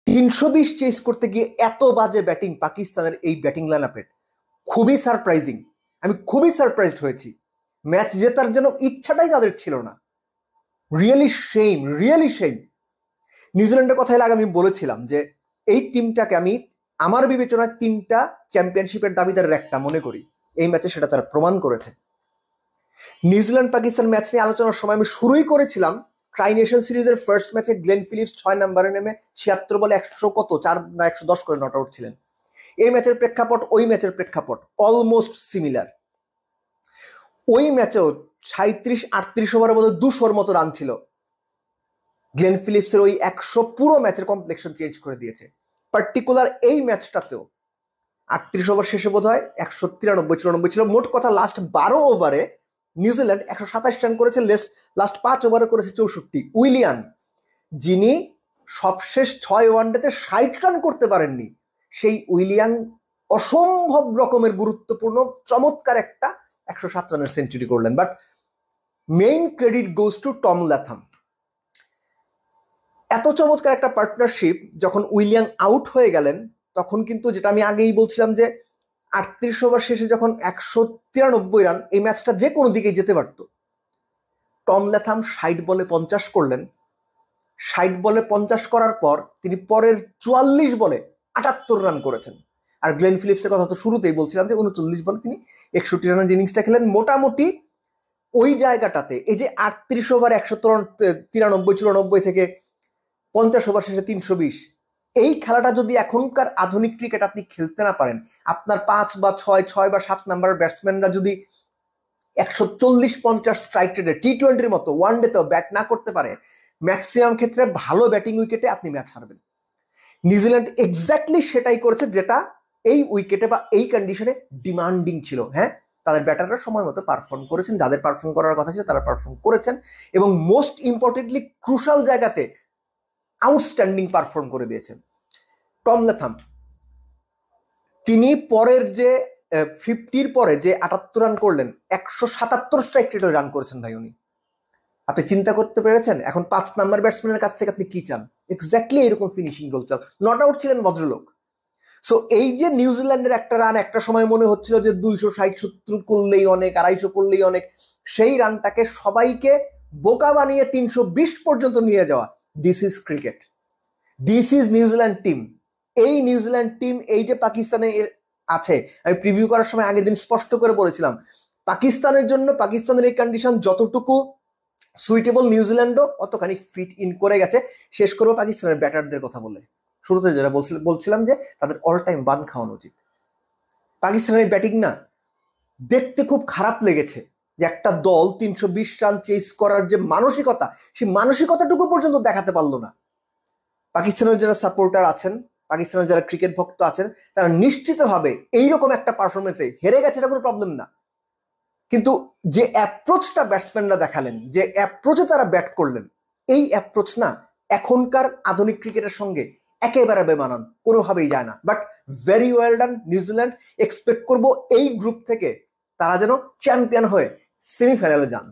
320 chess করতে গিয়ে এত বাজে ব্যাটিং পাকিস্তানের এই ব্যাটিং লাইন আপের, খুবই সারপ্রাইজিং। আমি খুবই সারপ্রাইজড হয়েছি। ম্যাচ জেতার জন্য ইচ্ছাটাই তাদের ছিল না। Really shame, really shame. নিউজিল্যান্ডের কথা এলে আমি বলেছিলাম যে এই টিমটাকে আমি আমার বিবেচনায় 3টা চ্যাম্পিয়নশিপের দাবিদারের একটা মনে করি। এই ম্যাচে সেটা তারা প্রমাণ করেছে। নিউজিল্যান্ড পাকিস্তান ম্যাচ নিয়ে আলোচনার সময় আমি শুরুই করেছিলাম ট্রাই নেশন সিরিজের ফার্স্ট ম্যাচে গ্লেন ফিলিপস 6 নম্বরে নেমে 76 বলে 100 করে নট আউট ছিলেন। এই ম্যাচের প্রেক্ষাপট ওই ম্যাচের প্রেক্ষাপট অলমোস্ট সিমিলার। ওই ম্যাচেও 37-38 ওভারের মধ্যে 200-র মতো রান ছিল। গ্লেন ফিলিপসের ওই 100 পুরো ম্যাচের কমপ্লেকশন চেঞ্জ করে দিয়েছে। পার্টিকুলার এই ম্যাচটাতেও 38 ওভার শেষে বোধ হয় 193-94 ছিল। মোট কথা লাস্ট 12 ওভারে নিউজিল্যান্ড 127 রান করেছে, লাস্ট 5 ওভারে করেছে 64। উইলিয়ান, যিনি সবশেষ 6 ওয়ানডেতে 60 রান করতে পারেননি, সেই উইলিয়ান অসম্ভব রকমের গুরুত্বপূর্ণ চমৎকার একটা 107 রানের সেঞ্চুরি করলেন। But main credit goes to Tom Latham. এত চমৎকার একটা পার্টনারশিপ যখন উইলিয়ান আউট হয়ে গেলেন, তখন কিন্তু যেটা আমি আগেই বলছিলাম যে 38 ওভার শেষে যখন 193 রান, এই ম্যাচটা যে কোনো দিকেই যেতে পারত। টম ল্যাথাম 60 বলে 50 করলেন। 60 বলে 50 করার পর তিনি পরের 44 বলে 78 রান করেছেন। আর গ্লেন ফিলিপসের কথা তো শুরুতেই বলছিলাম যে 39 বলে তিনি 61 রানের ইনিংসটা খেলেন। মোটামুটি ওই জায়গাটাতে এই যে 38 ওভার 193 ছিল, 90 থেকে 50 ওভার শেষে 320, এই খেলাটা যদি এখনকার আধুনিক ক্রিকেট আপনি খেলতে না পারেন, আপনার 5 বা 6 বা 7 নাম্বার ব্যাটসম্যানরা যদি 140-50 স্ট্রাইক রেটে টি-20-র মতো ওয়ানডেতেও ব্যাট না করতে পারে, ম্যাক্সিমাম ক্ষেত্রে ভালো ব্যাটিং উইকেটে আপনি ম্যাচ হারবেন। নিউজিল্যান্ড এক্স্যাক্টলি সেটাই করেছে, যেটা এই উইকেটে বা এই কন্ডিশনে ডিমান্ডিং ছিল। হ্যাঁ, তাদের ব্যাটাররা সময় মতো পারফর্ম করেছেন, যাদের পারফর্ম করার কথা ছিল তারা পারফর্ম করেছেন, এবং মোস্ট ইম্পর্টেন্টলি ক্রুশাল জায়গাতে আউটস্ট্যান্ডিং পারফর্ম করে দিয়েছেন। টম ল্যাথাম, তিনি পরের যে 50-র পরে যে 78 রান করলেন, 177 স্ট্রাইক রেটে রান করেছেন ভাই উনি। আপনি চিন্তা করতে পেরেছেন এখন 5 নাম্বার ব্যাটসম্যানের কাছ থেকে আপনি কি চান? এক্স্যাক্টলি এরকম ফিনিশিং রোল চান। নট আউট ছিলেন ভদ্রলোক। সো এই যে নিউজিল্যান্ডের একটা রান একটা সময় মনে হচ্ছিল যে 260-70 করলেই অনেক, 250 করলেই অনেক, সেই রানটাকে সবাইকে বোকা বানিয়ে 320 পর্যন্ত নিয়ে যাওয়া। This is cricket, this is New Zealand team. এই নিউজিল্যান্ড টিম এই যে পাকিস্তানে আছে, আমি প্রিভিউ করার সময় আগের দিন স্পষ্ট করে বলেছিলাম, পাকিস্তানের জন্য পাকিস্তানের এই কন্ডিশন যতটুকু সুইটেবল, নিউজিল্যান্ডও অতখানি ফিট ইন করে গেছে। শেষ করবো পাকিস্তানের ব্যাটারদের কথা বলে। শুরুতে যেটা বলছিলাম যে তাদের অল টাইম বান খাওয়ানো উচিত। পাকিস্তানের ব্যাটিং না দেখতে খুব খারাপ লেগেছে, যে একটা দল 320 রান চেস করার যে মানসিকতা, সেই মানসিকতাটুকু পর্যন্ত দেখাতে পারলো না। পাকিস্তানের যারা সাপোর্টার আছেন, পাকিস্তানের যারা ক্রিকেট ভক্ত আছেন, তারা নিশ্চিতভাবে এইরকম একটা পারফরমেন্সে হেরে গেছে, এটা কোনো প্রবলেম না। কিন্তু যে অ্যাপ্রোচটা ব্যাটসম্যানরা দেখালেন, যে অ্যাপ্রোচে তারা ব্যাট করলেন, এই অ্যাপ্রোচ না এখনকার আধুনিক ক্রিকেটের সঙ্গে একেবারে বেমানান, কোনোভাবেই যায় না। But very well done New Zealand. Expect করবো এই গ্রুপ থেকে তারা যেন চ্যাম্পিয়ন হয়ে সেমিফাইনালে যান।